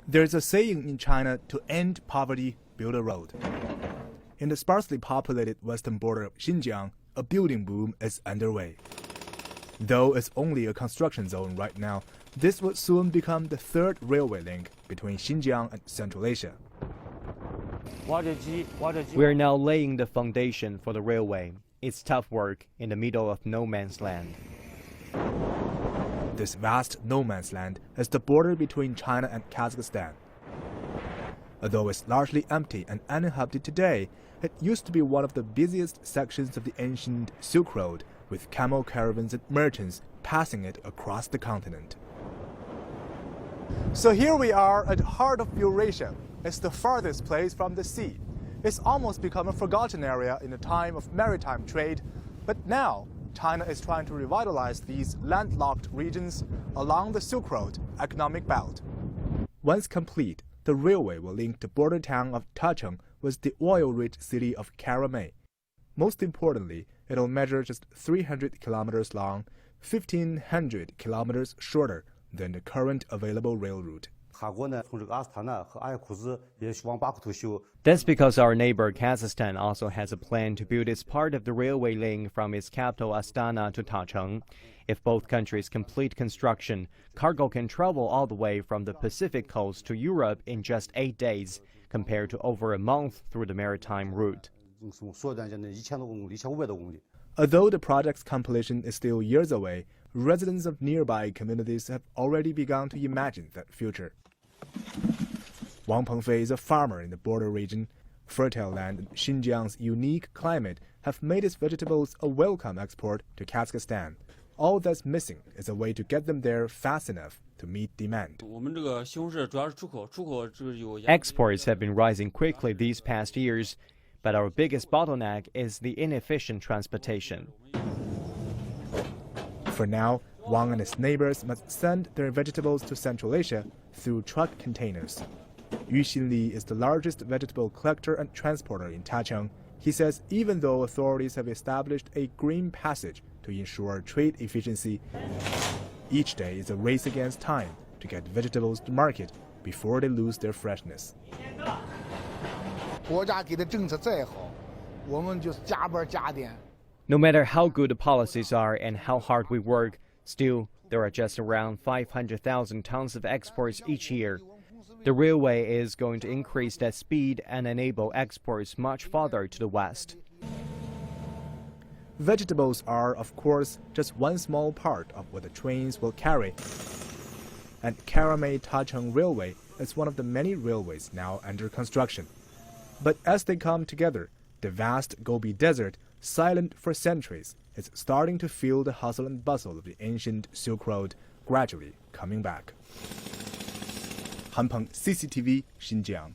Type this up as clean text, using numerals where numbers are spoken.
There's a saying in China: to end poverty, build a road. In the sparsely populated western border of Xinjiang, a building boom is underway. Though it's only a construction zone right now, this will soon become the third railway link between Xinjiang and Central Asia. We are now laying the foundation for the railway. It's tough work in the middle of no man's land. This vast no man's land is the border between China and Kazakhstan. Although it's largely empty and uninhabited today, it used to be one of the busiest sections of the ancient Silk Road, with camel caravans and merchants passing it across the continent. So here we are at the heart of Eurasia. It's the farthest place from the sea. It's almost become a forgotten area in the time of maritime trade, but now China is trying to revitalize these landlocked regions along the Silk Road economic belt. Once complete, the railway will link the border town of Tacheng with the oil-rich city of Karamay. Most importantly, it'll measure just 300 kilometers long, 1,500 kilometers shorter than the current available rail route. That's because our neighbor Kazakhstan also has a plan to build its part of the railway link from its capital Astana to Tacheng. If both countries complete construction, cargo can travel all the way from the Pacific coast to Europe in just 8 days, compared to over a month through the maritime route. Although the project's completion is still years away, residents of nearby communities have already begun to imagine that future. Wang Pengfei is a farmer in the border region. Fertile land and Xinjiang's unique climate have made its vegetables a welcome export to Kazakhstan. All that's missing is a way to get them there fast enough to meet demand. Exports have been rising quickly these past years, but our biggest bottleneck is the inefficient transportation. For now, Wang and his neighbors must send their vegetables to Central Asia through truck containers. Yu Xinli is the largest vegetable collector and transporter in Tacheng. He says even though authorities have established a green passage to ensure trade efficiency, each day is a race against time to get vegetables to market before they lose their freshness. No matter how good the policies are and how hard we work, still, there are just around 500,000 tons of exports each year. The railway is going to increase that speed and enable exports much farther to the west. Vegetables are, of course, just one small part of what the trains will carry. And Karamay-Tacheng Railway is one of the many railways now under construction. But as they come together, the vast Gobi Desert, silent for centuries, is starting to feel the hustle and bustle of the ancient Silk Road gradually coming back. Han Peng, CCTV, Xinjiang.